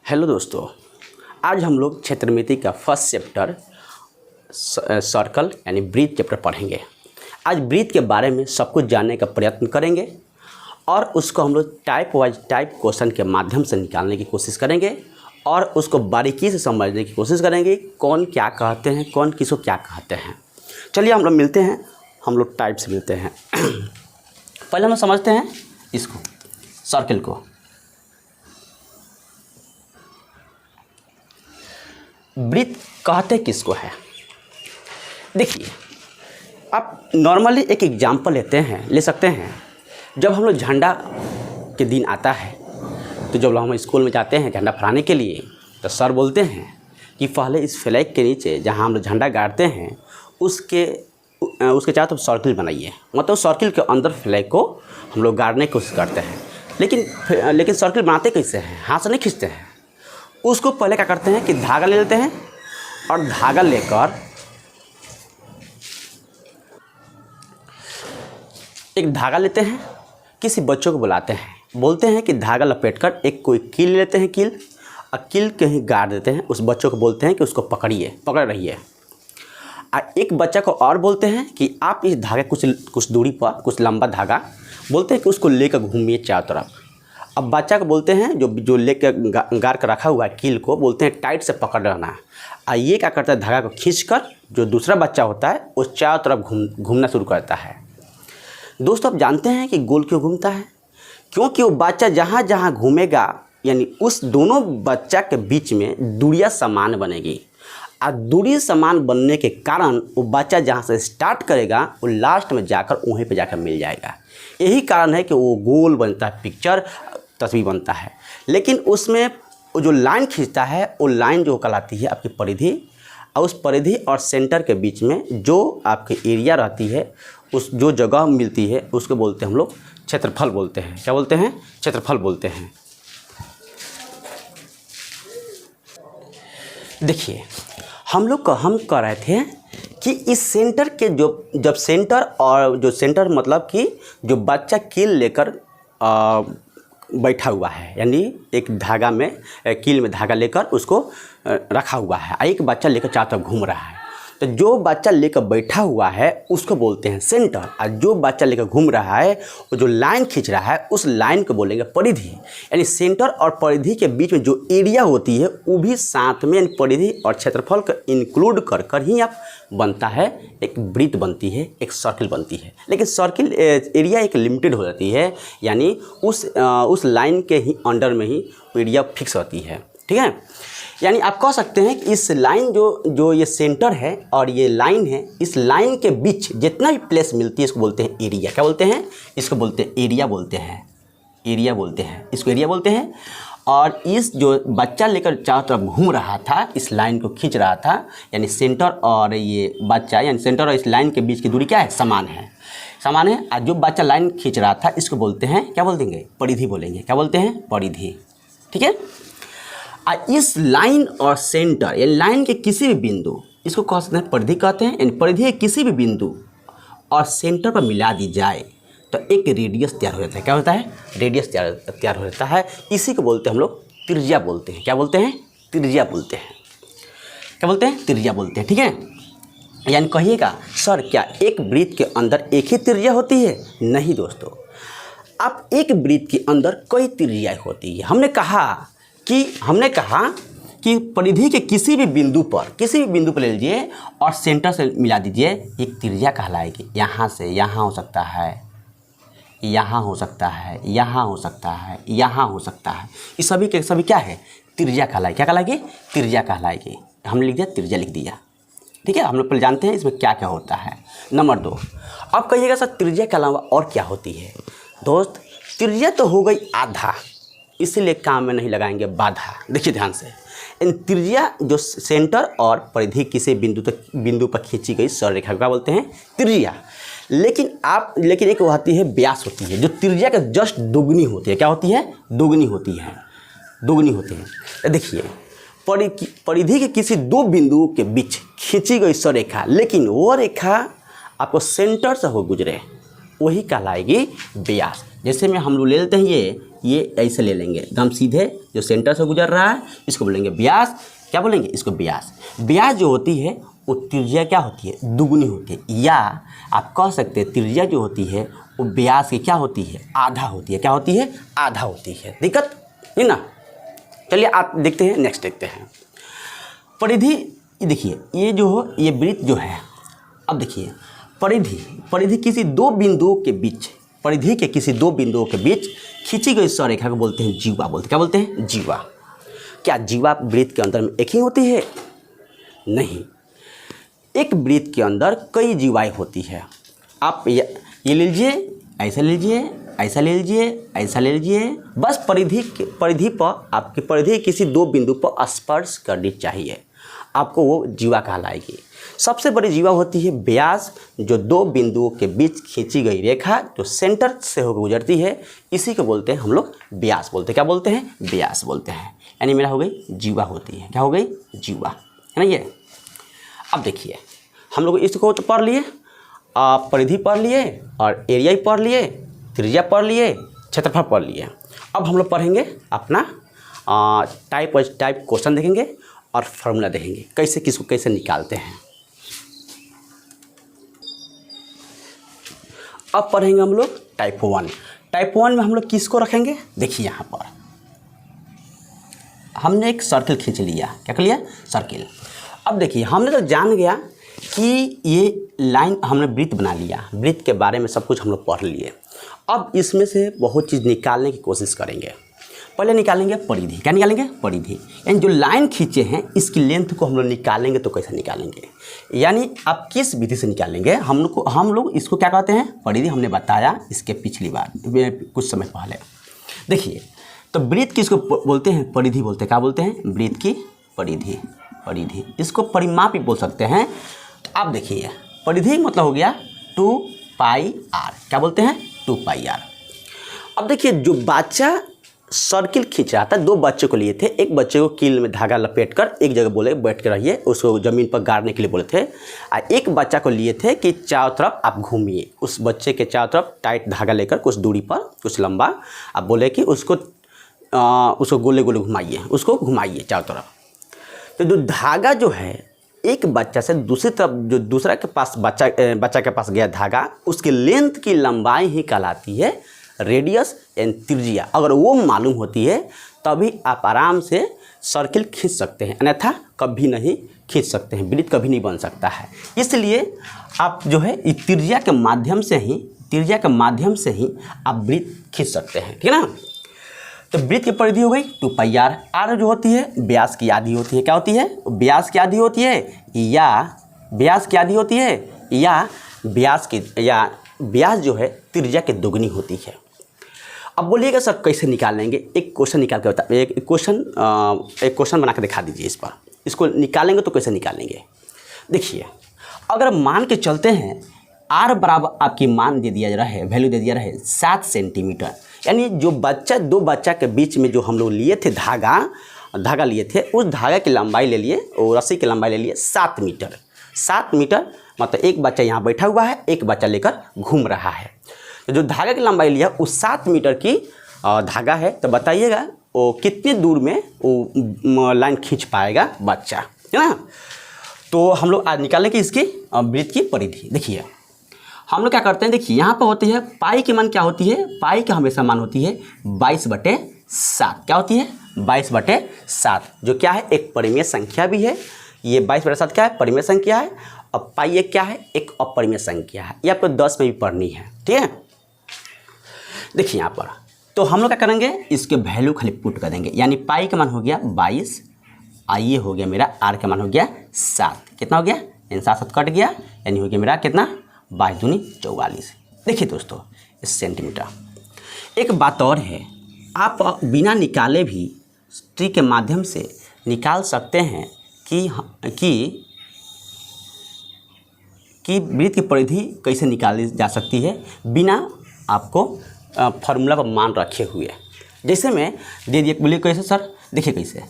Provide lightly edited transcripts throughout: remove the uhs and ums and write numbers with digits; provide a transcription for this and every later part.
Hello दोस्तों, आज हम लोग क्षेत्रमिति का फर्स्ट चैप्टर सर्कल यानी वृत्त चैप्टर पढ़ेंगे। आज वृत्त के बारे में सब कुछ जानने का प्रयत्न करेंगे और उसको हम लोग टाइप वाइज टाइप क्वेश्चन के माध्यम से निकालने की कोशिश करेंगे और उसको बारीकी से समझने की कोशिश करेंगे कौन क्या कहते हैं, कौन किसको क्या कहते हैं। चलिए हम लोग मिलते हैं, हम लोग टाइप से मिलते हैं। पहले हम लोग समझते हैं इसको, सर्कल को। वृत्त कहते किसको है? देखिए, आप नॉर्मली एक एग्जांपल ले सकते हैं। जब हम लोग झंडा के दिन आता है तो जब हम स्कूल में जाते हैं झंडा फहराने के लिए तो सर बोलते हैं कि पहले इस फ्लैग के नीचे जहां हम लोग झंडा गाड़ते हैं उसके चारों तरफ सर्किल बनाइए। मतलब सर्किल के अंदर फ्लैग को हम लोग गाड़ने की कोशिश करते हैं। लेकिन सर्किल बनाते कैसे हैं? हाथ से नहीं खींचते हैं। उसको पहले क्या करते हैं कि धागा ले लेते हैं और धागा लेकर एक धागा लेते हैं, किसी बच्चों को बुलाते हैं, बोलते हैं कि धागा लपेटकर एक कोई कील लेते हैं, कील और कील कहीं गाड़ देते हैं। उस बच्चों को बोलते हैं कि उसको पकड़ रहिए। और एक बच्चा को और बोलते हैं कि आप इस धागे कुछ दूरी पर, कुछ लंबा धागा बोलते हैं कि उसको लेकर घूमिए चारों तरफ। अब बच्चा को बोलते हैं जो लेकर गाड़ कर रखा हुआ है कील को, बोलते हैं टाइट से पकड़ रहना है। और ये क्या करता है, धागा को खींचकर जो दूसरा बच्चा होता है उस चारों तरफ घूमना शुरू करता है। दोस्तों, आप जानते हैं कि गोल क्यों घूमता है? क्योंकि वो बच्चा जहाँ जहाँ घूमेगा यानी उस दोनों बच्चा के बीच में दूरियाँ समान बनेगी। और दूरी समान बनने के कारण वो बच्चा जहाँ से स्टार्ट करेगा वो लास्ट में जाकर वहीं पे जाकर मिल जाएगा। यही कारण है कि वो गोल बनता है, पिक्चर तस्वीर बनता है। लेकिन उसमें वो जो लाइन खींचता है वो लाइन जो कहलाती है आपकी परिधि, और उस परिधि और सेंटर के बीच में जो आपकी एरिया रहती है, उस जो जगह मिलती है उसको बोलते हैं हम लोग क्षेत्रफल बोलते हैं। क्या बोलते हैं? क्षेत्रफल बोलते हैं। देखिए, हम कह रहे थे कि इस सेंटर के जब सेंटर और जो सेंटर मतलब कि जो बच्चा कील लेकर बैठा हुआ है, यानी एक धागा में कील में धागा लेकर उसको रखा हुआ है, एक बच्चा लेकर चारों तरफ घूम रहा है। तो जो बच्चा लेकर बैठा हुआ है उसको बोलते हैं सेंटर, और जो बच्चा लेकर घूम रहा है वो जो लाइन खींच रहा है उस लाइन को बोलेंगे परिधि। यानी सेंटर और परिधि के बीच में जो एरिया होती है वो भी साथ में, यानी परिधि और क्षेत्रफल को इंक्लूड कर ही आप बनता है, एक वृत्त बनती है, एक सर्किल बनती है। लेकिन सर्किल एरिया एक लिमिटेड हो जाती है, यानी उस लाइन के ही अंडर में ही एरिया फिक्स होती है। ठीक है, यानी आप कह सकते हैं कि इस लाइन जो ये सेंटर है और ये लाइन है, इस लाइन के बीच जितना भी प्लेस मिलती है इसको बोलते हैं एरिया। क्या बोलते हैं? इसको बोलते हैं एरिया बोलते हैं, एरिया बोलते हैं, इसको एरिया बोलते हैं। और इस जो बच्चा लेकर चारों तरफ घूम रहा था, इस लाइन को खींच रहा था, यानी सेंटर और ये बच्चा, यानी सेंटर और इस लाइन के बीच की दूरी क्या है? समान है। और जो बच्चा लाइन खींच रहा था इसको बोलते हैं, क्या बोल देंगे? परिधि बोलेंगे। क्या बोलते हैं? परिधि। ठीक है। इस लाइन और सेंटर या लाइन के किसी भी बिंदु, इसको कह सकते हैं परिधि कहते हैं। यानी परिधि के किसी भी बिंदु और सेंटर पर मिला दी जाए तो एक रेडियस तैयार हो जाता है। क्या होता है? रेडियस तैयार हो जाता है। इसी को बोलते हैं हम लोग त्रिज्या बोलते हैं। क्या बोलते हैं? त्रिज्या बोलते हैं। क्या बोलते हैं? त्रिज्या बोलते हैं। ठीक है। यानी कहिएगा सर, क्या एक वृत्त के अंदर एक ही त्रिज्या होती है? नहीं दोस्तों, अब एक वृत्त के अंदर कई त्रिज्याएं होती है। हमने कहा कि परिधि के किसी भी बिंदु पर ले लीजिए और सेंटर से मिला दीजिए, एक त्रिज्या कहलाएगी। यहाँ से यहाँ हो सकता है, यहाँ हो सकता है, यहाँ हो सकता है, यहाँ हो सकता है। इस सभी के सभी क्या है? त्रिज्या कहलाएगी। क्या कहलाएगी? त्रिज्या कहलाएगी। हमने लिख दिया, त्रिज्या लिख दिया। ठीक है, हम लोग पहले जानते हैं इसमें क्या क्या होता है। नंबर 2, अब कहिएगा सर त्रिज्या के अलावा और क्या होती है? दोस्त, त्रिज्या तो हो गई आधा, इसीलिए काम में नहीं लगाएंगे बाधा। देखिए ध्यान से, इन त्रिज्या जो सेंटर और परिधि किसी बिंदु पर खींची गई सररेखा का बोलते हैं त्रिज्या। लेकिन एक होती है व्यास होती है, जो त्रिज्या के जस्ट दुगनी होती है। क्या होती है? दुगनी होती है। तो देखिए, परिधि के किसी दो बिंदुओं के बीच खींची गई सररेखा, लेकिन वो रेखा आपको सेंटर से हो गुजरे, वही कहलाएगी व्यास। जैसे में हम लोग ले लेते हैं ये ऐसे ले लेंगे एकदम सीधे, जो सेंटर से गुजर रहा है इसको बोलेंगे व्यास। क्या बोलेंगे इसको? व्यास। व्यास जो होती है वो त्रिज्या क्या होती है? दुगुनी होती है, या आप कह सकते हैं त्रिज्या जो होती है वो व्यास की क्या होती है? आधा होती है। क्या होती है? आधा होती है। दिक्कत है ना? चलिए आप देखते हैं, नेक्स्ट देखते हैं परिधि। देखिए ये जो हो ये वृत्त जो है, अब देखिए परिधि किसी दो बिंदुओं के बीच, परिधि के किसी दो बिंदुओं के बीच खींची गई सरेखा को बोलते हैं जीवा बोलते हैं। क्या बोलते हैं? जीवा। क्या जीवा वृत्त के अंदर में एक ही होती है? नहीं, एक वृत्त के अंदर कई जीवाएं होती है। आप ये लीजिए, ऐसा लीजिए, ऐसा ले लीजिए, ऐसा ले लीजिए, बस परिधि पर आपकी परिधि किसी दो बिंदु पर स्पर्श करनी चाहिए, आपको वो जीवा कहलाएगी। सबसे बड़ी जीवा होती है व्यास, जो दो बिंदुओं के बीच खींची गई रेखा जो सेंटर से होकर गुजरती है, इसी को बोलते हैं हम लोग व्यास बोलते हैं। क्या बोलते हैं? व्यास बोलते हैं। यानी मेरा हो गई जीवा होती है। क्या हो गई? जीवा, है ना ये। अब देखिए हम लोग इसको तो पढ़ लिए, परिधि पढ़ लिए और एरिया पढ़ लिए, त्रिज्या पढ़ लिए, क्षेत्रफल पढ़ लिए। अब हम लोग पढ़ेंगे अपना टाइप क्वेश्चन देखेंगे और फार्मूला देखेंगे कैसे किसको कैसे निकालते हैं। अब पढ़ेंगे हम लोग टाइप 1। टाइप 1 में हम लोग किसको रखेंगे? देखिए यहाँ पर हमने एक सर्किल खींच लिया। क्या कर लिया? सर्किल। अब देखिए हमने तो जान गया कि ये लाइन, हमने वृत्त बना लिया, वृत्त के बारे में सब कुछ हम लोग पढ़ लिए। अब इसमें से बहुत चीज़ निकालने की कोशिश करेंगे। पहले निकालेंगे परिधि। क्या निकालेंगे? परिधि। यानी जो लाइन खींचे हैं इसकी लेंथ को हम लोग निकालेंगे तो कैसे निकालेंगे, यानी आप किस विधि से निकालेंगे? हम लोग इसको क्या कहते हैं? परिधि। हमने बताया इसके पिछली बार कुछ समय पहले। देखिए तो वृत्त किसको बोलते हैं? परिधि बोलते हैं। क्या बोलते हैं? वृत्त की परिधि। परिधि इसको परिमाप भी बोल सकते हैं। अब देखिए परिधि मतलब हो गया 2πr। क्या बोलते हैं? 2πr। अब देखिए जो बच्चा सर्किल खींच रहा था, दो बच्चे को लिए थे। एक बच्चे को कील में धागा लपेटकर एक जगह बोले बैठ के रहिए, उसको ज़मीन पर गाड़ने के लिए बोले थे। और एक बच्चा को लिए थे कि चारों तरफ आप घूमिए। उस बच्चे के चारों तरफ टाइट धागा लेकर कुछ दूरी पर, कुछ लंबा, आप बोले कि उसको गोले गोले घुमाइए, उसको घुमाइए चारों तरफ। तो जो धागा जो है एक बच्चा से दूसरी तरफ, जो दूसरा के पास बच्चा के पास गया धागा, उसकी लेंथ की लंबाई ही कहलाती है रेडियस एंड त्रिज्या। अगर वो मालूम होती है तभी आप आराम से सर्किल खींच सकते हैं, अन्यथा कभी नहीं खींच सकते हैं, वृत्त कभी नहीं बन सकता है। इसलिए आप जो है त्रिज्या के माध्यम से ही आप वृत्त खींच सकते हैं, ठीक है ना। तो वृत्त की परिधि हो गई 2πr। r जो होती है व्यास की आधी होती है। क्या होती है? व्यास की आधी होती है, या व्यास की आधी होती है, या व्यास जो है त्रिज्या की दुगनी होती है। अब बोलिएगा सर कैसे निकालेंगे? एक क्वेश्चन निकाल के बता, एक क्वेश्चन बना के दिखा दीजिए इस पर। इसको निकालेंगे तो कैसे निकालेंगे? देखिए अगर मान के चलते हैं r बराबर आपकी मान दे दिया रहे, वैल्यू दे दिया रहे 7 सेंटीमीटर, यानी जो दो बच्चा के बीच में जो हम लोग लिए थे धागा लिए थे, उस धागा की लंबाई ले लिए और रस्सी की लंबाई ले लिए 7 मीटर। 7 मीटर मतलब एक बच्चा यहाँ बैठा हुआ है, एक बच्चा लेकर घूम रहा है। तो जो धागा की लंबाई लिया उस 7 मीटर की धागा है, तो बताइएगा वो कितने दूर में वो लाइन खींच पाएगा बच्चा, है ना। तो हम लोग आज निकालेंगे इसकी वृत्त की परिधि। देखिए हम लोग क्या करते हैं, देखिए यहाँ पर होती है पाई की मान क्या होती है? पाई का हमेशा मान होती है 22/7। क्या होती है? 22/7, जो क्या है एक परिमेय संख्या भी है। ये 22/7 क्या है? परिमेय संख्या है। और पाई एक क्या है? एक अपरिमेय संख्या है। ये आपको 10 में भी पढ़नी है, ठीक है। देखिए यहाँ पर तो हम लोग क्या करेंगे, इसके वैल्यू खाली पुट कर देंगे। यानी पाई का मान हो गया 22, ये हो गया मेरा आर का मान हो गया 7। कितना हो गया? 7 कट गया, यानी हो गया मेरा कितना? 22 दूनी 44। देखिए दोस्तों इस सेंटीमीटर। एक बात और है, आप बिना निकाले भी ट्री के माध्यम से निकाल सकते हैं कि वृत्त की परिधि कैसे निकाली जा सकती है बिना आपको फार्मूला पर मान रखे हुए। जैसे मैं दे दिया, बोलिए कैसे सर? देखिए कैसे,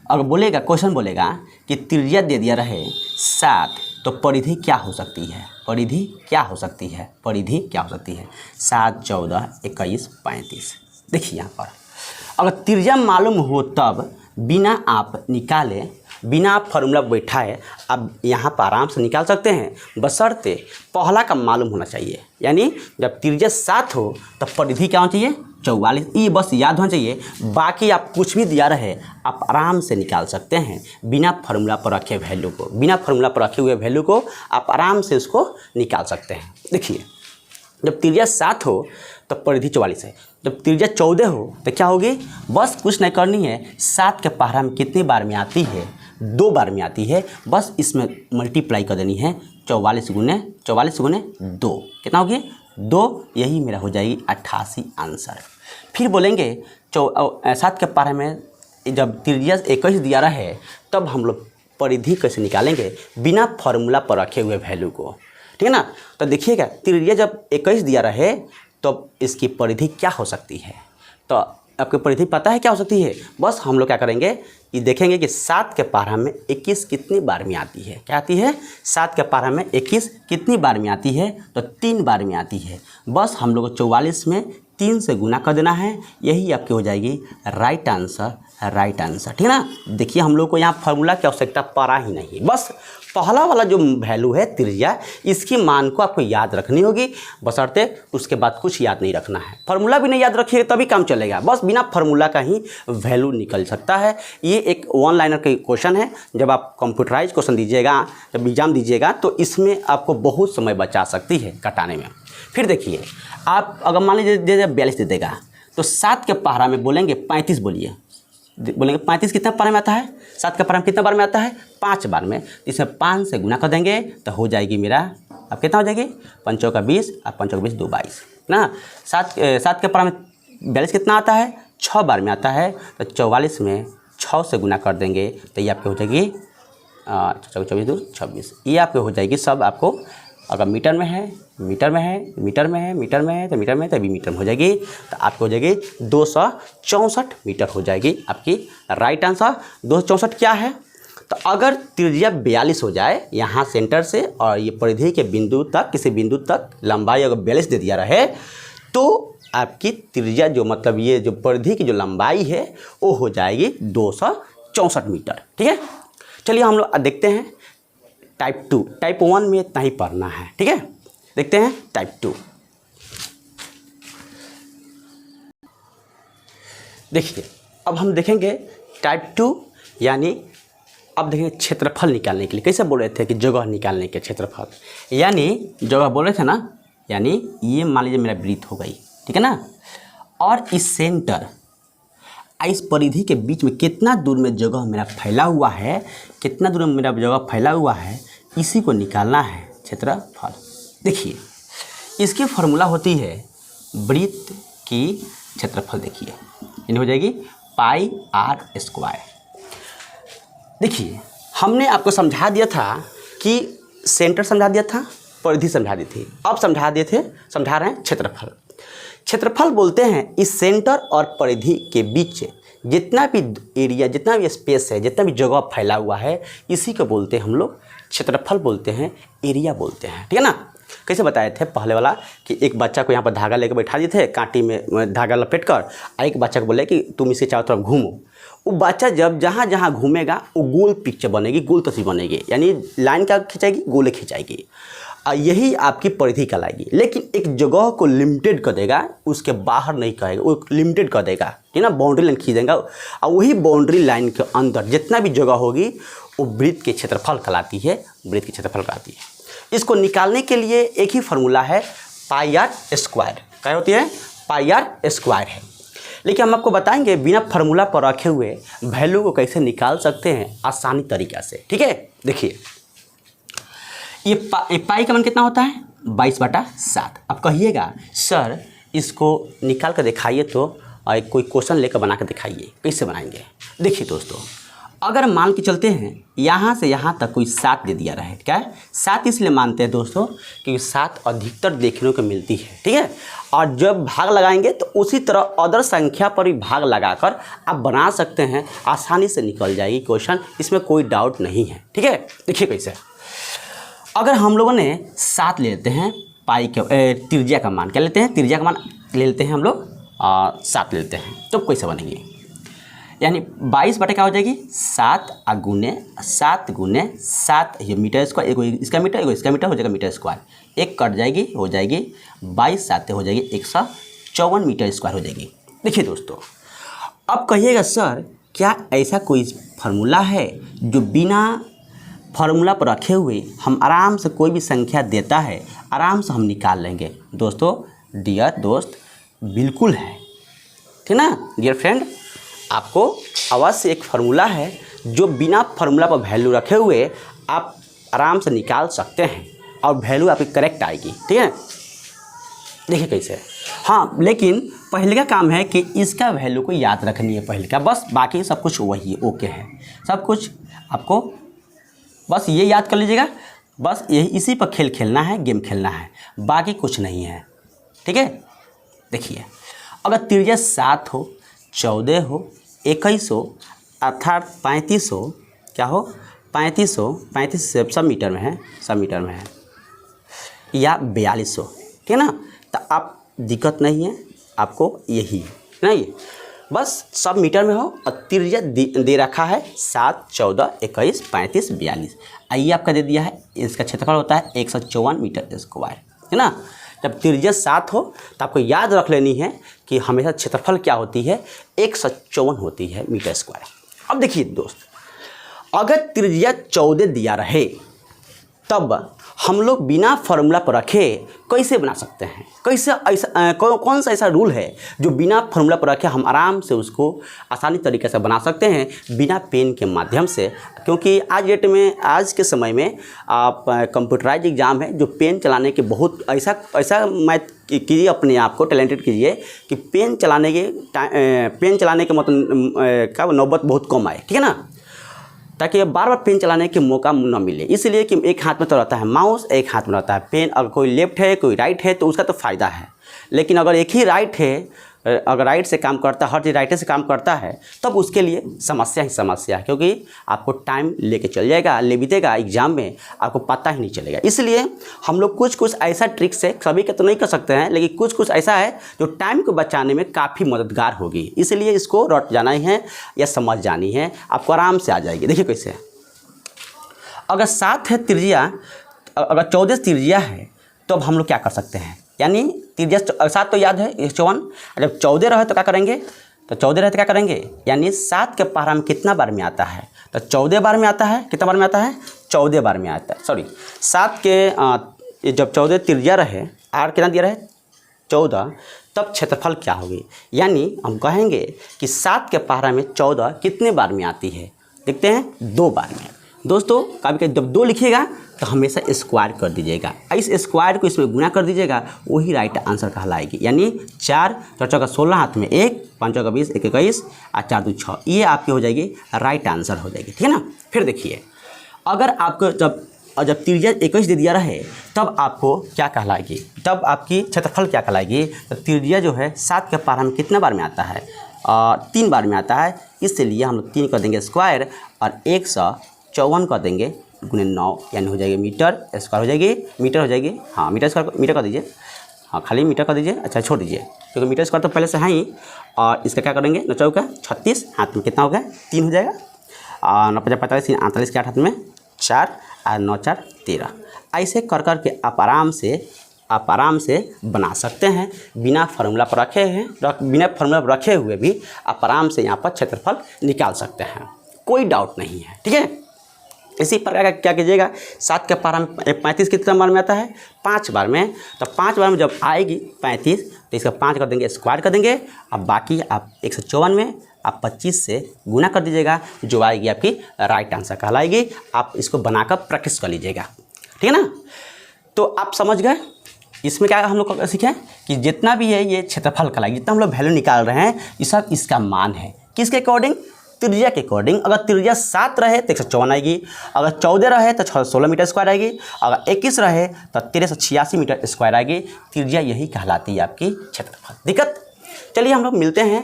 अगर बोलेगा क्वेश्चन बोलेगा कि त्रिज्या दे दिया रहे 7 तो परिधि क्या हो सकती है? परिधि क्या हो सकती है, परिधि क्या हो सकती है? 7, 14, 21, 35। देखिए यहाँ पर अगर त्रिज्या मालूम हो तब बिना आप निकाले, बिना आप फार्मूला बैठाए आप यहाँ पर आराम से निकाल सकते हैं, बशर्ते पहला का मालूम होना चाहिए। यानी जब त्रिज्या 7 हो तब परिधि क्या होना चाहिए? 44। ये बस याद होना चाहिए। बाकी आप कुछ भी दिया रहे आप आराम से निकाल सकते हैं बिना फार्मूला पर रखे वैल्यू को, बिना फार्मूला पर रखे हुए वैल्यू को आप आराम से उसको निकाल सकते हैं। देखिए जब त्रिज्या 7 हो तब परिधि 44 है, जब त्रिज्या 14 हो तो क्या होगी? बस कुछ नहीं करनी है, 7 के पहाड़ा में कितनी बार में आती है? 2 बार में आती है। बस इसमें मल्टीप्लाई कर देनी है, 44 गुने 2 कितना होगी? 2। यही मेरा हो जाएगी 88 आंसर। फिर बोलेंगे 7 के पहाड़ा में जब त्रिज्या 21 दिया रहा है तब हम लोग परिधि कैसे निकालेंगे? बिना फार्मूला पर रखे हुए वैल्यू को, ठीक है ना। तो देखिएगा त्रिज्या जब 21 दिया रहे तो इसकी परिधि क्या हो सकती है? तो आपको परिधि पता है क्या हो सकती है? बस हम लोग क्या करेंगे कि देखेंगे कि 7 के पहाड़ा में 21 कितनी बार में आती है। क्या आती है? 7 के पहाड़ा में 21 कितनी बार में आती है? तो 3 बार में आती है। बस हम लोग को 44 में 3 से गुना कर देना है, यही आपकी हो जाएगी राइट आंसर, राइट आंसर, ठीक है ना। देखिए हम लोग को यहाँ फार्मूला की आवश्यकता पड़ा ही नहीं, बस पहला वाला जो वैल्यू है त्रिज्या, इसकी मान को आपको याद रखनी होगी, बशर्ते उसके बाद कुछ याद नहीं रखना है। फार्मूला भी नहीं याद रखिएगा तभी काम चलेगा, बस बिना फार्मूला का ही वैल्यू निकल सकता है। ये एक 1 लाइनर का क्वेश्चन है। जब आप कंप्यूटराइज क्वेश्चन दीजिएगा, जब एग्जाम दीजिएगा तो इसमें आपको बहुत समय बचा सकती है कटाने में। फिर देखिए आप अगर मान लीजिए 42 दे देगा तो 7 के पहाड़ा में बोलेंगे 35, बोलेंगे 35 कितना बार में आता है? 7 के पहाड़ा में कितना बार में आता है? 5 बार में। इसमें 5 से गुना कर देंगे तो हो जाएगी मेरा, अब कितना हो जाएगी? 5 चौका 20 और 5 चौका 20 2 22 ना। 7 के पहाड़ा में 42 कितना आता है? 6 बार में आता है। तो 44 में 6 से गुना कर देंगे तो ये आपकी हो जाएगी 24 2 26। ये आपकी हो जाएगी सब आपको, अगर मीटर में है मीटर में है, मीटर में है मीटर में है तो मीटर में, तभी मीटर में हो जाएगी। तो आपको हो जाएगी 264 मीटर हो जाएगी आपकी राइट आंसर। 264 क्या है? तो अगर त्रिज्या 42 हो जाए यहाँ सेंटर से और ये परिधि के बिंदु तक, किसी बिंदु तक लंबाई अगर 42 दे दिया रहे तो आपकी त्रिज्या जो मतलब ये जो परिधि की जो लंबाई है वो हो जाएगी 264 मीटर, ठीक है। चलिए हम लोग देखते हैं टाइप 2। टाइप 1 में इतना ही पढ़ना है, ठीक है। देखते हैं टाइप 2। देखिए अब हम देखेंगे टाइप 2, यानी अब देखेंगे क्षेत्रफल निकालने के लिए। कैसे बोल रहे थे कि जगह निकालने के क्षेत्रफल, यानी जगह बोल रहे थे ना, यानी ये मान लीजिए मेरा वृत्त हो गई, ठीक है ना, और इस सेंटर इस परिधि के बीच में कितना दूर में जगह मेरा फैला हुआ है, कितना दूर में मेरा जगह फैला हुआ है, इसी को निकालना है क्षेत्रफल। देखिए इसकी फार्मूला होती है वृत्त की क्षेत्रफल। देखिए ये हो जाएगी पाई आर स्क्वायर। देखिए हमने आपको समझा दिया था कि सेंटर समझा दिया था, परिधि समझा दी थी, अब समझा रहे हैं क्षेत्रफल। क्षेत्रफल बोलते हैं इस सेंटर और परिधि के बीच जितना भी एरिया, जितना भी स्पेस है, जितना भी जगह फैला हुआ है, इसी को बोलते हैं हम लोग क्षेत्रफल बोलते हैं, एरिया बोलते हैं, ठीक है ना। कैसे बताए थे पहले वाला कि एक बच्चा को यहाँ पर धागा लेकर बैठा दिए थे, कांटी में धागा लपेट कर, एक बच्चा को बोले कि तुम इसके चारों तरफ घूमो। वो बच्चा जब जहाँ जहाँ घूमेगा वो गोल पिक्चर बनेगी, गोल तस्वीर बनेगी, यानी लाइन क्या खिंचाएगी? गोले खिंचाएगी। यही आपकी परिधि कहलाएगी। लेकिन एक जगह को लिमिटेड कर देगा, उसके बाहर नहीं कहेगा, वो लिमिटेड कर देगा, ठीक है ना, बाउंड्री लाइन खींच देगा, और वही बाउंड्री लाइन के अंदर जितना भी जगह होगी वो वृत्त के क्षेत्रफल कहलाती है, वृत्त के क्षेत्रफल कहलाती है। इसको निकालने के लिए एक ही फार्मूला है, पाई आर स्क्वायर। क्या होती है? पाई आर स्क्वायर है। लेकिन हम आपको बताएंगे बिना फार्मूला पर रखे हुए वैल्यू को कैसे निकाल सकते हैं आसानी तरीक़ा से, ठीक है। देखिए ये पाई का मान कितना होता है? 22/7। अब कहिएगा सर इसको निकाल कर दिखाइए तो, कोई क्वेश्चन लेकर बना कर दिखाइए, कैसे बनाएंगे? देखिए दोस्तों, अगर मान के चलते हैं यहाँ से यहाँ तक कोई 7 दे दिया रहे, क्या है 7 इसलिए मानते हैं दोस्तों क्योंकि 7 अधिकतर देखने को मिलती है, ठीक है। और जब भाग लगाएंगे तो उसी तरह अदर संख्या पर भी भाग लगाकर आप बना सकते हैं, आसानी से निकल जाएगी क्वेश्चन, इसमें कोई डाउट नहीं है, ठीक है। देखिए कैसे, अगर हम लोगों ने 7 ले लेते हैं पाई के त्रिज्या का मान, क्या लेते हैं, त्रिज्या का मान ले लेते हैं हम लोग 7 ले लेते हैं, तो कैसे बनेगी, यानी 22 बटे क्या हो जाएगी 7 गुने 7, ये मीटर स्क्वायर, एक इसका मीटर एक इसका मीटर हो जाएगा मीटर स्क्वायर, एक कट जाएगी हो जाएगी 22 7 हो जाएगी 154 मीटर स्क्वायर हो जाएगी। देखिए दोस्तों, अब कहिएगा सर क्या ऐसा कोई फार्मूला है जो बिना फार्मूला पर रखे हुए हम आराम से कोई भी संख्या देता है आराम से हम निकाल लेंगे। दोस्तों, डियर दोस्त, बिल्कुल है, ठीक ना डियर फ्रेंड, आपको अवश्य एक फार्मूला है जो बिना फार्मूला पर वैल्यू रखे हुए आप आराम से निकाल सकते हैं और वैल्यू आपकी करेक्ट आएगी, ठीक है। देखिए कैसे, हाँ, लेकिन पहले का काम है कि इसका वैल्यू को याद रखनी है पहले का, बस बाकी सब कुछ वही ओके है, सब कुछ आपको बस ये याद कर लीजिएगा, बस यही इसी पर खेल खेलना है, गेम खेलना है, बाकी कुछ नहीं है, ठीक है। देखिए, अगर त्रिज्या 7 हो, 14 हो, 21 हो, अर्थात 35 हो, क्या हो 35 हो, 35 सब मीटर में है, सब मीटर में है, या 42 हो, ठीक है ना, तो आप दिक्कत नहीं है, आपको यही है ना, ये बस सब मीटर में हो और त्रिज्या दे रखा है 7, 14, 21, 35, 42, आइए आपका दे दिया है, इसका क्षेत्रफल होता है 154 मीटर स्क्वायर, है ना। जब त्रिज्या 7 हो तो आपको याद रख लेनी है कि हमेशा क्षेत्रफल क्या होती है 154 होती है मीटर स्क्वायर। अब देखिए दोस्त, अगर त्रिज्या 14 दिया रहे तब हम लोग बिना फार्मूला पर रखे कैसे बना सकते हैं, कैसे ऐसा कौन सा ऐसा रूल है जो बिना फार्मूला पर रखे हम आराम से उसको आसानी तरीके से बना सकते हैं बिना पेन के माध्यम से, क्योंकि आज डेट में, आज के समय में आप कंप्यूटराइज एग्ज़ाम है, जो पेन चलाने के बहुत ऐसा मैथ कीजिए, अपने आप को टैलेंटेड कीजिए कि पेन चलाने के मतलब क्या नौबत बहुत कम आए, ठीक है ना, ताकि बार बार पेन चलाने के मौका न मिले, इसलिए कि एक हाथ में तो रहता है माउस, एक हाथ में रहता है पेन, अगर कोई लेफ्ट है कोई राइट है तो उसका तो फ़ायदा है, लेकिन अगर एक ही राइट है, अगर राइट से काम करता है, हर चीज़ राइट से काम करता है, तब उसके लिए समस्या ही समस्या है, क्योंकि आपको टाइम लेके चल जाएगा, ले बीतेगा एग्जाम में, आपको पता ही नहीं चलेगा। इसलिए हम लोग कुछ ऐसा ट्रिक्स है, सभी के तो नहीं कर सकते हैं, लेकिन कुछ ऐसा है जो टाइम को बचाने में काफ़ी मददगार होगी, इसलिए इसको रट जाना ही है या समझ जानी है, आपको आराम से आ जाएगी। देखिए कैसे, अगर 7 है त्रिज्या, अगर 14 त्रिज्या है तो अब हम लोग क्या कर सकते हैं, यानी त्रिज्या 7 तो याद है 154, जब 14 रहे तो क्या करेंगे, तो 14 रहे तो क्या करेंगे, यानी 7 के पारा में कितना बार में आता है, तो 14 बार में आता है, कितना बार में आता है 14 बार में आता है, सॉरी 7 के जब 14 त्रिज्या रहे, आर कितना दिया रहे 14, तब क्षेत्रफल क्या होगी, यानी हम कहेंगे कि 7 के पारा में 14 कितने बार में आती है, देखते हैं 2 बार में। दोस्तों, कभी जब 2 लिखिएगा तो हमेशा स्क्वायर कर दीजिएगा, इस स्क्वायर को इसमें गुना कर दीजिएगा, वही राइट आंसर कहलाएगी, यानी 4 4 का 16 हाथ में 1, 5 का 20, 1 21 और 4 2 6, ये आपकी हो जाएगी राइट आंसर हो जाएगी, ठीक है ना। फिर देखिए, अगर आपको जब त्रिज्या 21 दे दिया रहे तब आपको क्या कहलाएगी, तब आपकी क्षेत्रफल क्या कहलाएगी, तो त्रिज्या जो है 7 के पारा में कितना बार में आता है, 3 बार में आता है, इसलिए हम लोग 3 कर देंगे स्क्वायर और 154 कर देंगे गुने 9, यानी हो जाएगी मीटर स्क्वायर हो जाएगी, मीटर हो जाएगी, हाँ मीटर स्क्वायर, मीटर कर दीजिए, हाँ खाली मीटर कर दीजिए, अच्छा छोड़ दीजिए, क्योंकि मीटर स्क्वायर तो पहले से है ही, और इसका क्या करेंगे 9 चौका 36, हाथ में कितना हो गया 3 हो जाएगा, 9 5 45, 48 के 8 हाथ में 4 और 9 4 13, ऐसे कर के आप आराम से बना सकते हैं, बिना फार्मूला पर रखे हुए भी आप आराम से यहाँ पर क्षेत्रफल निकाल सकते हैं, कोई डाउट नहीं है, ठीक है। इसी प्रकार क्या कीजिएगा, 7 के पारा में 35 कितने बार में आता है 5 बार में, तो 5 बार में जब आएगी 35 तो इसका 5 कर देंगे स्क्वायर कर देंगे, अब बाकी आप 154 में आप 25 से गुना कर दीजिएगा, जो आएगी आपकी राइट आंसर कहलाएगी। आप इसको बनाकर प्रैक्टिस कर लीजिएगा, ठीक है ना। तो आप समझ गए, इसमें क्या हम लोग सीखे कि जितना भी है ये क्षेत्रफल कहलाएगी, जितना हम लोग वैल्यू निकाल रहे हैं ये सब इसका मान है, किसके अकॉर्डिंग, त्रिज्या के अकॉर्डिंग। अगर त्रिज्या 7 रहे तो 154 आएगी, अगर 14 रहे तो 16 मीटर स्क्वायर आएगी, अगर 21 रहे तो 1386 मीटर स्क्वायर आएगी। त्रिज्या यही कहलाती है आपकी क्षेत्रफल। दिक्कत, चलिए हम लोग मिलते हैं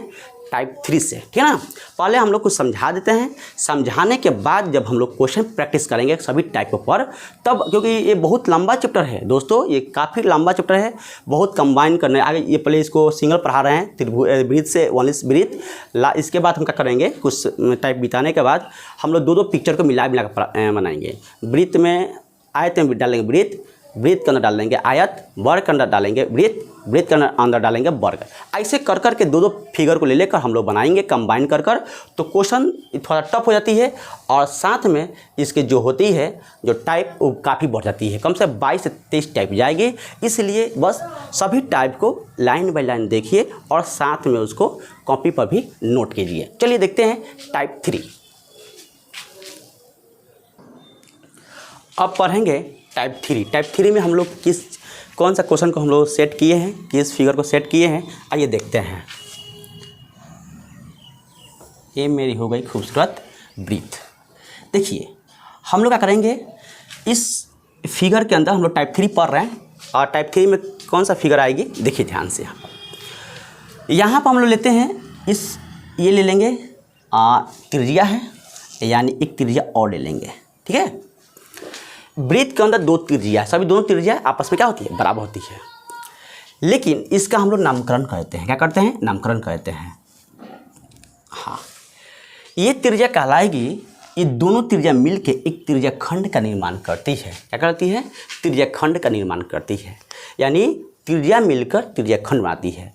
टाइप 3 से, ठीक है ना। पहले हम लोग कुछ समझा देते हैं, समझाने के बाद जब हम लोग क्वेश्चन प्रैक्टिस करेंगे सभी टाइपों पर, तब क्योंकि ये बहुत लंबा चैप्टर है दोस्तों, ये काफ़ी लंबा चैप्टर है, बहुत कंबाइन करने आगे। ये पहले इसको सिंगल पढ़ा रहे हैं, ब्रीथ से वनिस ब्रीथ, इसके बाद हम क्या करेंगे, कुछ टाइप बिताने के बाद हम लोग दो पिक्चर को मिला कर बनाएंगे। ब्रीथ में आयत में डालेंगे ब्रीथ, ब्रीथ के अंदर डालेंगे आयत, वर्ग के अंदर डालेंगे ब्रीथ, ब्रीथ के अंदर डालेंगे वर्ग। ऐसे कर कर के दो फिगर को ले लेकर हम लोग बनाएंगे कंबाइन कर कर, तो क्वेश्चन थोड़ा टफ हो जाती है और साथ में इसके जो होती है जो टाइप वो काफ़ी बढ़ जाती है, कम से 22 से 23 टाइप जाएगी। इसलिए बस सभी टाइप को लाइन बाय लाइन देखिए और साथ में उसको कॉपी पर भी नोट कीजिए। चलिए देखते हैं टाइप 3। अब पढ़ेंगे टाइप 3। टाइप 3 में हम लोग कौन सा क्वेश्चन को हम लोग सेट किए हैं, किस फिगर को सेट किए हैं, आइए देखते हैं। ये मेरी हो गई खूबसूरत ब्रीथ। देखिए हम लोग क्या करेंगे, इस फिगर के अंदर हम लोग टाइप 3 पढ़ रहे हैं और टाइप 3 में कौन सा फिगर आएगी देखिए ध्यान से। यहाँ पर हम लोग लेते हैं ये ले लेंगे त्रिज्या है, यानी एक त्रिज्या और ले लेंगे, ठीक है। ब्रीथ के अंदर दो त्रिज्या, सभी दोनों त्रिज्या आपस में क्या होती है, बराबर होती है। लेकिन इसका हम लोग नामकरण करते हैं, क्या करते हैं, नामकरण करते हैं। हाँ, ये त्रिज्या कहलाएगी, ये दोनों त्रिज्या मिलके एक त्रिज्या खंड का निर्माण करती है। क्या करती है, त्रिज्या खंड का निर्माण करती है, यानी त्रिज्या मिलकर त्रिज्या खंड बनाती है।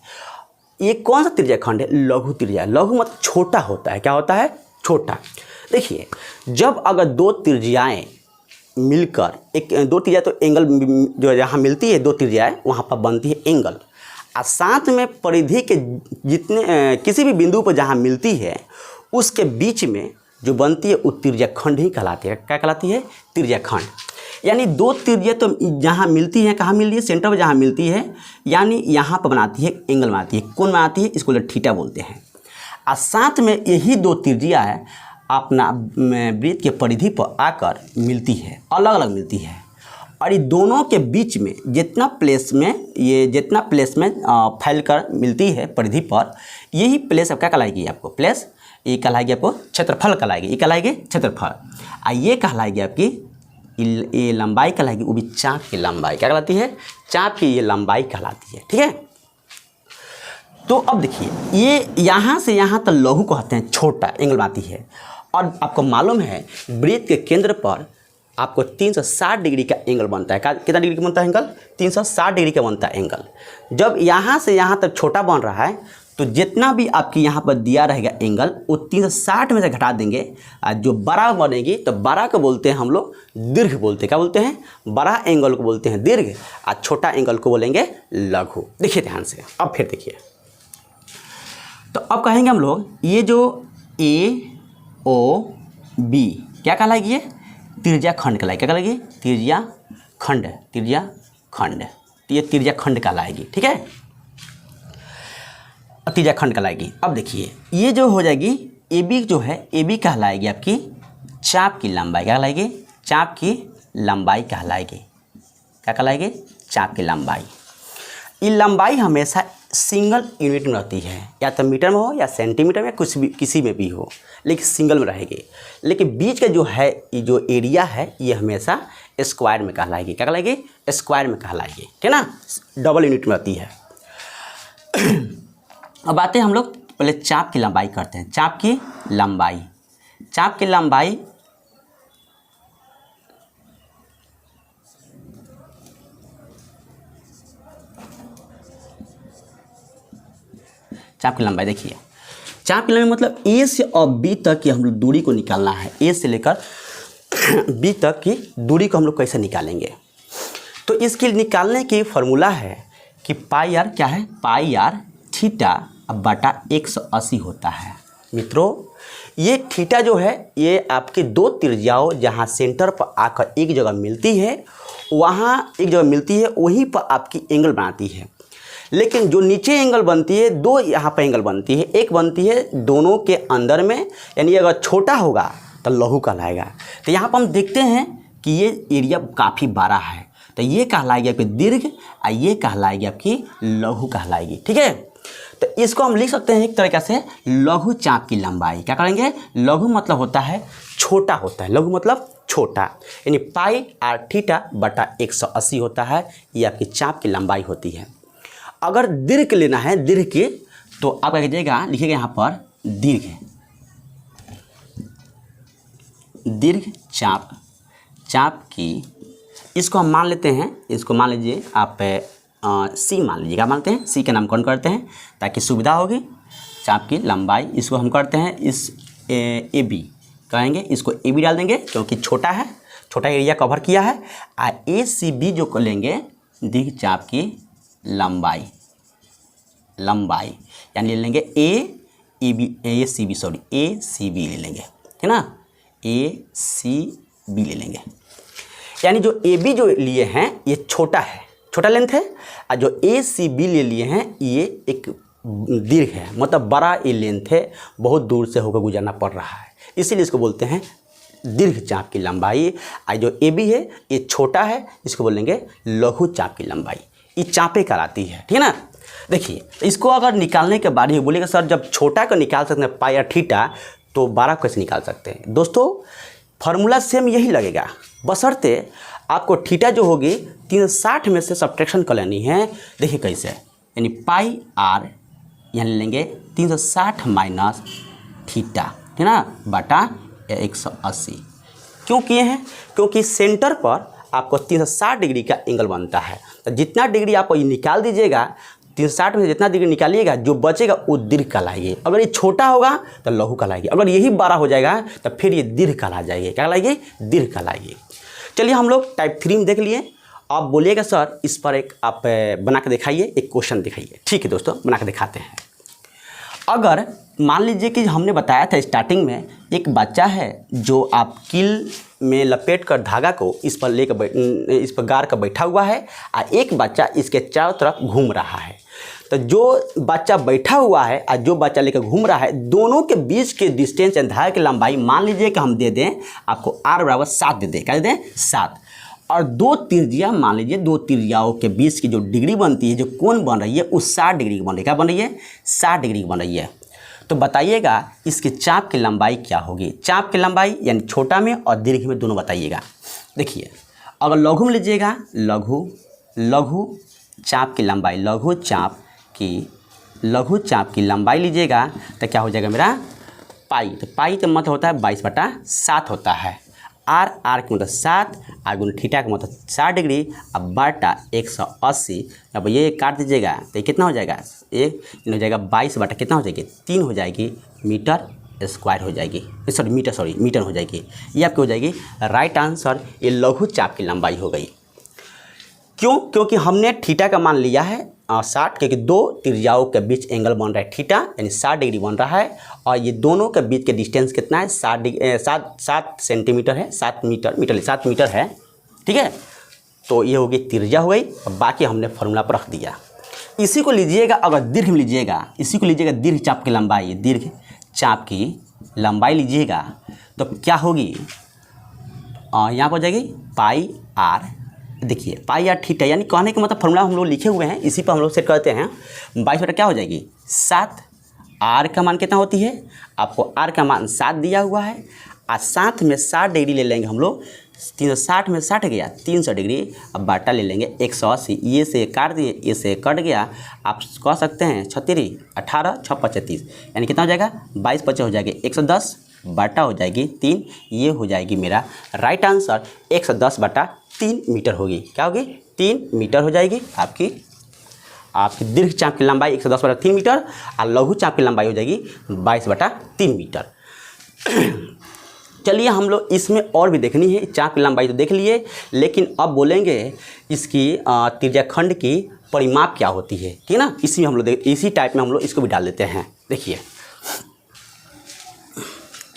ये कौन सा त्रिज्या खंड है, लघु त्रिज्या। लघु मतलब छोटा होता है, क्या होता है, छोटा। देखिए जब अगर दो त्रिज्याएँ मिलकर दो त्रिज्या, तो एंगल जो जहाँ मिलती है दो त्रिज्याएँ वहाँ पर बनती है एंगल, और साथ में परिधि के जितने किसी भी बिंदु पर जहाँ मिलती है उसके बीच में जो बनती है वो त्रिज्या खंड ही कहलाती है। क्या कहलाती है, त्रिज्या खंड। यानी दो त्रिज्या तो जहाँ मिलती है, कहाँ मिल रही है, सेंटर पर जहाँ मिलती है, यानी यहाँ पर बनाती है एंगल बनाती है, कौन बनाती है, इसको थीटा बोलते हैं। और साथ में यही दो त्रिज्या है अपना वृत्त के परिधि पर आकर मिलती है, अलग अलग मिलती है। और ये दोनों के बीच में जितना प्लेस में फैल कर मिलती है परिधि पर, यही प्लेस अब क्या कहलाएगी आपको, प्लेस ये कहलाएगी आपको क्षेत्रफल कहलाएगी, ये कहलाएगी क्षेत्रफल। और ये कहलाएगी आपकी ये लंबाई कहलाएगी, वो भी चाप की लंबाई। क्या कहलाती है, चाप की ये लंबाई कहलाती है, ठीक है। तो अब देखिए ये यहाँ से यहाँ तक लघु कहते हैं, छोटा एंगल बनाती है। और आपको मालूम है वृत्त के केंद्र पर आपको 360 डिग्री का एंगल बनता है। कितना डिग्री का बनता है एंगल, 360 डिग्री का बनता है एंगल। जब यहाँ से यहाँ तक छोटा बन रहा है तो जितना भी आपकी यहाँ पर दिया रहेगा एंगल वो 360 में से घटा देंगे, जो बड़ा बनेगी तो बड़ा को बोलते हैं हम लोग दीर्घ बोलते हैं। क्या बोलते हैं, बड़ा एंगल को बोलते हैं दीर्घ और छोटा एंगल को बोलेंगे लघु। देखिए ध्यान से, अब फिर देखिए, तो अब कहेंगे हम लोग ये जो AOB क्या कहलाएगी, ये त्रिज्या खंड कहलाएगी। क्या कहलाएगी, त्रिज्या खंड, त्रिज्या खंड, ये त्रिज्या खंड कहलाएगी, ठीक है, त्रिज्या खंड कहलाएगी। अब देखिए ये जो हो जाएगी AB जो है, AB कहलाएगी आपकी चाप की लंबाई। क्या कहलाएगी, चाप की लंबाई कहलाएगी। क्या कहलाएगी, चाप की लंबाई। ये लंबाई हमेशा सिंगल यूनिट में रहती है, या तो मीटर में हो या सेंटीमीटर में, कुछ भी किसी में भी हो, लेकिन सिंगल में रहेगी। लेकिन बीच का जो है ये जो एरिया है ये हमेशा स्क्वायर में कहलाएगी। क्या कहलाएगी, स्क्वायर में कहलाएगी, ठीक है ना, डबल यूनिट में रहती है। अब आते हैं हम लोग पहले चाप की लंबाई करते हैं। चाप की लंबाई, चाप की लंबाई चाप की लंबाई देखिए, चाप की लंबाई मतलब A से और B तक की हम लोग दूरी को निकालना है। A से लेकर B तक की दूरी को हम लोग कैसे निकालेंगे, तो इसके निकालने की फॉर्मूला है कि पाई आर क्या है, पाई आर थीटा बटा 180 होता है। मित्रों ये थीटा जो है ये आपकी दो त्रिज्याओं जहाँ सेंटर पर आकर एक जगह मिलती है, वहाँ एक जगह मिलती है, वहीं पर आपकी एंगल बनाती है। लेकिन जो नीचे एंगल बनती है, दो यहाँ पर एंगल बनती है, एक बनती है दोनों के अंदर में, यानी अगर छोटा होगा तो लघु कहलाएगा। तो यहाँ पर हम देखते हैं कि ये एरिया काफ़ी बड़ा है, तो ये कहलाएगी आपकी दीर्घ और ये कहलाएगी आपकी लघु कहलाएगी, ठीक है। तो इसको हम लिख सकते हैं एक तरीके से लघु चाप की लंबाई। क्या करेंगे, लघु मतलब होता है छोटा होता है, लघु मतलब छोटा, यानी पाई आर थीटा बटा 180 होता है, ये आपकी चाप की लंबाई होती है। अगर दीर्घ लेना है, दीर्घ की, तो आप क्या कीजिएगा, लिखिएगा यहाँ पर दीर्घ, दीर्घ चाप, चाप की, इसको हम मान लेते हैं, इसको मान लीजिए आप सी मान लीजिएगा, मानते हैं सी का नामकरण करते हैं ताकि सुविधा होगी। चाप की लंबाई इसको हम करते हैं इस ए बी कहेंगे, इसको ए बी डाल देंगे क्योंकि छोटा है, छोटा एरिया कवर किया है। ए सी बी जो कर लेंगे दीर्घ चाप की लंबाई, लंबाई यानी ले लेंगे ए सी बी ले लेंगे, है ना, ए सी बी ले लेंगे। यानी जो ए बी जो लिए हैं ये छोटा है, छोटा लेंथ है, और जो ए सी बी ले लिए हैं ये एक दीर्घ है, मतलब बड़ा ये लेंथ है, बहुत दूर से होकर गुजरना पड़ रहा है, इसीलिए इसको बोलते हैं दीर्घ चाप की लंबाई। और जो ए बी है ये छोटा है, इसको बोलेंगे लघु चाप की लंबाई, ये चापें कहलाती है, ठीक है ना। देखिए इसको अगर निकालने के बाद ये बोलेगा सर जब छोटा को निकाल सकते हैं पाई और थीटा, तो 12 कैसे निकाल सकते हैं। दोस्तों फार्मूला सेम यही लगेगा, बशर्ते आपको थीटा जो होगी 360 में से सब्ट्रैक्शन कर लेनी है। देखिए कैसे, यानी पाई आर यहाँ ले लेंगे 360 माइनस थीटा, है ना, बटा 180। क्यों किए हैं, क्योंकि सेंटर पर आपको 360 डिग्री का एंगल बनता है, तो जितना डिग्री आप ये निकाल दीजिएगा 360 में से जितना डिग्री निकालिएगा जो बचेगा वो दीर्घ कहलाएगी। अगर ये छोटा होगा तो लघु कहलाएगी, अगर यही 12 हो जाएगा तो फिर ये दीर्घ कहला जाएगी, क्या कहलाएगी, दीर्घ कहलाएगी। चलिए हम लोग टाइप 3 में देख लिए। आप बोलिएगा सर इस पर एक आप बना के दिखाइए, एक क्वेश्चन दिखाइए। ठीक है दोस्तों, बना के दिखाते हैं। अगर मान लीजिए कि हमने बताया था स्टार्टिंग में, एक बच्चा है जो आप कील में लपेट कर धागा को इस पर लेकर इस पर गाड़ कर बैठा हुआ है, और एक बच्चा इसके चारों तरफ घूम रहा है। तो जो बच्चा बैठा हुआ है और जो बच्चा लेकर घूम रहा है, दोनों के बीच के डिस्टेंस यानी धागा की लंबाई मान लीजिए कि हम दे दें आपको r बराबर 7 दे दें, क्या दे दें 7, और दो त्रिज्या मान लीजिए, दो त्रिज्याओं के बीच की जो डिग्री बनती है, जो कोण बन रही है उस 60 डिग्री की बन रही है। क्या बन रही है, 60 डिग्री की बन रही है। तो बताइएगा इसकी चाप की लंबाई क्या होगी। चाप की लंबाई यानी छोटा में और दीर्घ में दोनों बताइएगा। देखिए अगर लघु में लीजिएगा, लघु चाप की लंबाई, लघु चाप की लंबाई लीजिएगा तो क्या हो जाएगा मेरा पाई। तो पाई का मतलब होता है 22/7 होता है। आर का मतलब 7, आर गुना थीटा का मतलब 60 डिग्री, अब बटा 180। अब ये काट दीजिएगा तो ये कितना हो जाएगा, एक हो जाएगा 22 बटा कितना हो जाएगी 3 हो जाएगी, मीटर स्क्वायर हो जाएगी, मीटर हो जाएगी। ये आपकी हो जाएगी राइट आंसर। ये लघु चाप की लंबाई हो गई। क्यों, क्योंकि हमने थीटा का मान लिया है 60, क्योंकि दो त्रिज्याओं के बीच एंगल बन रहा है थीटा, यानी 60 डिग्री बन रहा है, और ये दोनों के बीच के डिस्टेंस कितना है 7 सेंटीमीटर है, 7 मीटर है, ठीक है। तो ये हो गई त्रिज्या हो गई, और बाकी हमने फॉर्मूला पर रख दिया। इसी को लीजिएगा, अगर दीर्घ में लीजिएगा, इसी को लीजिएगा दीर्घ चाप की लंबाई, दीर्घ चाप की लंबाई लीजिएगा तो क्या होगी, यहाँ पर हो जाएगी पाई आर। देखिए पाई आर थीटा, यानी कहने का मतलब फॉर्मूला हम लोग लिखे हुए हैं, इसी पर हम लोग सेट करते हैं। 22 बटा क्या हो जाएगी 7, आर का मान कितना होती है, आपको आर का मान 7 दिया हुआ है, और साथ में 60 डिग्री ले लेंगे हम लोग, 360 में 60 गया 300 डिग्री, अब बाटा ले लेंगे 180, ये से काट दिए, ये से कट गया, आप कह सकते हैं 36, 18, 6 35, यानी कितना हो जाएगा 22 25 हो जाएगी 110 बटा हो जाएगी 3, ये हो जाएगी मेरा राइट आंसर। 110 बटा 3 मीटर होगी, क्या होगी 3 मीटर हो जाएगी आपकी दीर्घ चाप की लंबाई 110 बटा 3 मीटर, और लघु चाप की लंबाई हो जाएगी 22 बटा 3 मीटर। चलिए हम लोग इसमें और भी देखनी है, चाप की लंबाई तो देख लिए, लेकिन अब बोलेंगे इसकी त्रिज्याखंड की परिमाप क्या होती है, ठीक है ना। इसी में हम लोग इसी टाइप में हम लोग इसको भी डाल देते हैं। देखिए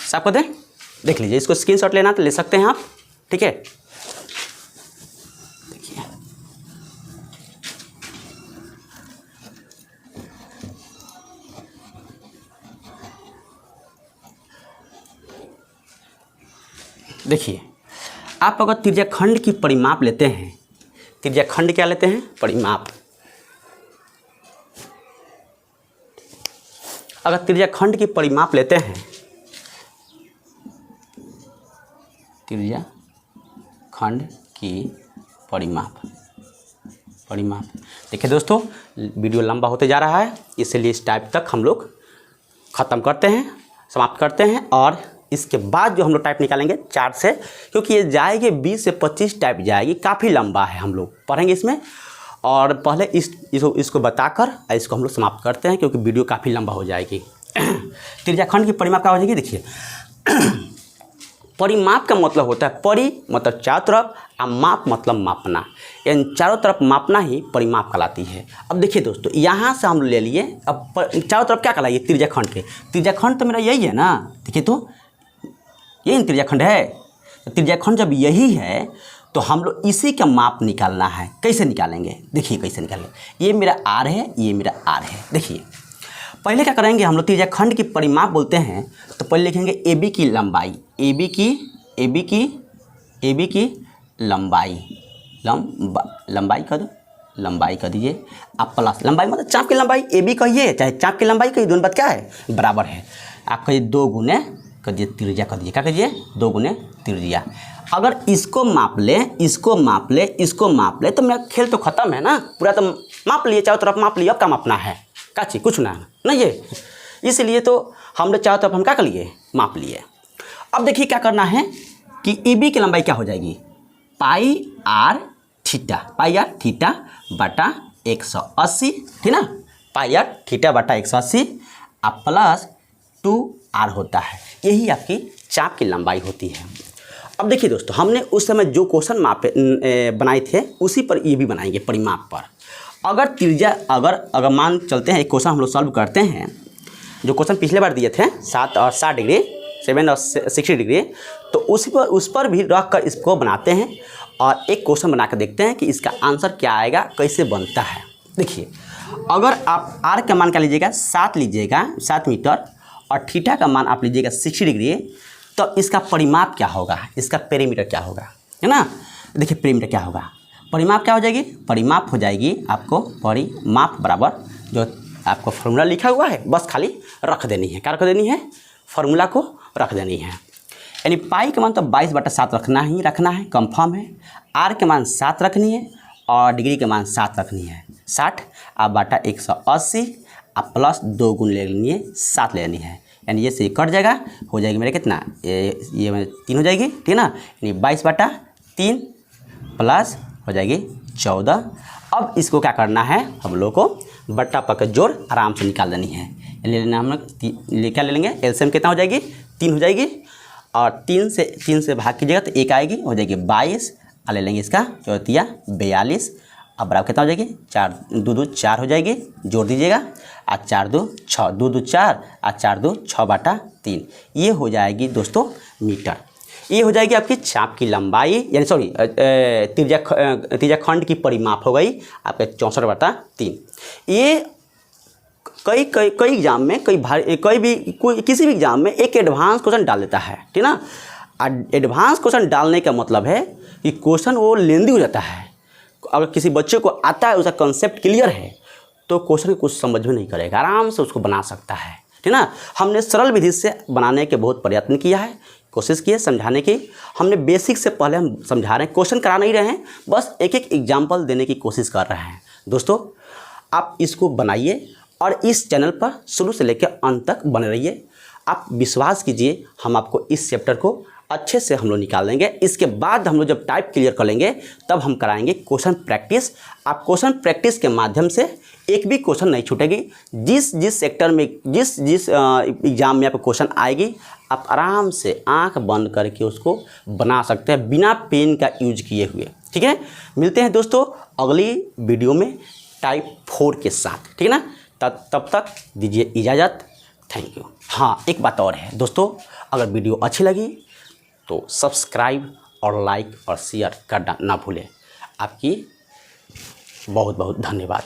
साफ कर दें, देख लीजिए, इसको स्क्रीनशॉट लेना तो ले सकते हैं आप, ठीक है। देखिए देखिए आप अगर त्रिज्याखंड की परिमाप लेते हैं, त्रिज्याखंड क्या लेते हैं, परिमाप, अगर त्रिज्याखंड की परिमाप लेते हैं, त्रिज्याखंड की परिमाप देखिए दोस्तों, वीडियो लंबा होते जा रहा है, इसलिए इस टाइप तक हम लोग ख़त्म करते हैं, समाप्त करते हैं। और इसके बाद जो हम लोग टाइप निकालेंगे चार्ट से, क्योंकि ये जाएगी 20 से 25 टाइप जाएगी, काफ़ी लंबा है, हम लोग पढ़ेंगे इसमें। और पहले इसको बताकर इसको हम लोग समाप्त करते हैं, क्योंकि वीडियो काफ़ी लंबा हो जाएगी। त्रिज्याखंड की परिमाप क्या हो जाएगी, देखिए परिमाप का मतलब होता है, परि मतलब चारों तरफ, और माप मतलब मापना, इन चारों तरफ मापना ही परिमाप कहलाती है। अब देखिए दोस्तों, यहाँ से हम ले लिए, अब चारों तरफ क्या कहलाइए, त्रिज्याखंड के। त्रिज्याखंड तो मेरा यही है ना, देखिए तो यही त्रिज्याखंड है। तो त्रिज्याखंड जब यही है तो हम लोग इसी का माप निकालना है। कैसे निकालेंगे, देखिए कैसे निकालेंगे। ये मेरा आर है, ये मेरा आर है। देखिए पहले क्या करेंगे हम लोग, त्रिज्याखंड की परिमाप बोलते हैं तो पहले लिखेंगे ए बी की लंबाई, ए बी की लंबाई कर दो, लंबाई कर दीजिए। आप प्लस लंबाई मतलब चाप की लंबाई, ए बी कहिए चाहे चाप की लंबाई कहिए, दोनों बात क्या है, बराबर है। आप कहिए 2 गुने कर दिए त्रिज्या कर दीजिए, क्या कहिए 2 गुने त्रिज्या। अगर इसको माप ले, इसको माप ले, इसको माप ले, तो मेरा खेल तो ख़त्म है ना, पूरा तो माप लिए, चारों तरफ माप लिए, अब क्या मापना है, क्या चीज़ कुछ ना ये। इसलिए तो हम लोग चारों तरफ हम क्या कर लिए, माप लिए। अब देखिए क्या करना है कि ए बी की लंबाई क्या हो जाएगी, पाई आर थीटा बटा 180, ठीक ना, पाई आर थीटा बटा 180 अब प्लस 2r होता है। यही आपकी चाप की लंबाई होती है। अब देखिए दोस्तों, हमने उस समय जो क्वेश्चन बनाए थे उसी पर ये भी बनाएंगे परिमाप पर। अगर त्रिज्या अगर मान चलते हैं, एक क्वेश्चन हम लोग सॉल्व करते हैं, जो क्वेश्चन पिछले बार दिए थे 7 और 60 डिग्री, 7 और 60 डिग्री, तो उस पर भी रख कर इसको बनाते हैं और एक क्वेश्चन बना कर देखते हैं कि इसका आंसर क्या आएगा, कैसे बनता है। देखिए अगर आप आर का मान क्या लीजिएगा, 7 लीजिएगा, 7 मीटर, और थीटा का मान आप लीजिएगा 60 डिग्री, तो इसका परिमाप क्या होगा, इसका पेरीमीटर क्या होगा, है ना। देखिए पेरीमीटर क्या होगा, परिमाप क्या हो जाएगी, परिमाप हो जाएगी आपको परिमाप बराबर जो आपको फॉर्मूला लिखा हुआ है, बस खाली रख देनी है। क्या रख देनी है, फॉर्मूला को रख देनी है। यानी पाई का मान तो 22/7 रखना है, कंफर्म है। आर के मान 7 रखनी है और डिग्री के मान 7 रखनी है, 60 अब बटा 180 अब प्लस 2 गुण ले लेनी है, 7 लेनी है। यानी ये से कट जाएगा, हो जाएगी मेरे कितना, ये मेरे 3 हो जाएगी, ठीक है ना। यानी 22/3 प्लस हो जाएगी 14। अब इसको क्या करना है, हम लोग को बट्टा पक्का जोड़ आराम से निकाल देनी है। ले लेना हम लोग, क्या ले लेंगे, एलसीएम कितना हो जाएगी, 3 हो जाएगी, और 3 से भाग कीजिएगा तो 1 आएगी, हो जाएगी 22, और ले लेंगे इसका 42। अब बराबर कितना हो जाएगी, 4 2 2 4 हो जाएगी, जोड़ दीजिएगा, और 4 2 6, 2 2 4 और 4 2 6/3, ये हो जाएगी दोस्तों मीटर। ये हो जाएगी आपकी चाप की लंबाई, यानी सॉरी त्रिज्याखंड की परिमाप हो गई आपके 64/3। ये कई एग्जाम में किसी भी एग्जाम में एक एडवांस क्वेश्चन डाल देता है, ठीक ना। एडवांस क्वेश्चन डालने का मतलब है कि क्वेश्चन वो लेंदी हो जाता है। अगर किसी बच्चे को आता है, उसका कॉन्सेप्ट क्लियर है, तो क्वेश्चन कुछ समझ में नहीं करेगा, आराम से उसको बना सकता है, ठीक ना। हमने सरल विधि से बनाने के बहुत प्रयत्न किया है, कोशिश की है समझाने की। हमने बेसिक से पहले हम समझा रहे हैं, क्वेश्चन करा नहीं रहे हैं, बस एक एग्जाम्पल देने की कोशिश कर रहे हैं। दोस्तों आप इसको बनाइए और इस चैनल पर शुरू से लेकर अंत तक बने रहिए। आप विश्वास कीजिए, हम आपको इस चैप्टर को अच्छे से हम लोग निकाल देंगे। इसके बाद हम लोग जब टाइप क्लियर कर लेंगे तब हम कराएंगे क्वेश्चन प्रैक्टिस। आप क्वेश्चन प्रैक्टिस के माध्यम से एक भी क्वेश्चन नहीं छूटेगी। जिस सेक्टर में जिस एग्ज़ाम में आपको क्वेश्चन आएगी, आप आराम से आंख बंद करके उसको बना सकते हैं बिना पेन का यूज किए हुए, ठीक है। मिलते हैं दोस्तों अगली वीडियो में टाइप 4 के साथ, ठीक है ना। तब तक दीजिए इजाज़त, थैंक यू। हाँ, एक बात और है दोस्तों, अगर वीडियो अच्छी लगी तो सब्सक्राइब और लाइक और शेयर करना ना भूलें। आपकी बहुत बहुत धन्यवाद।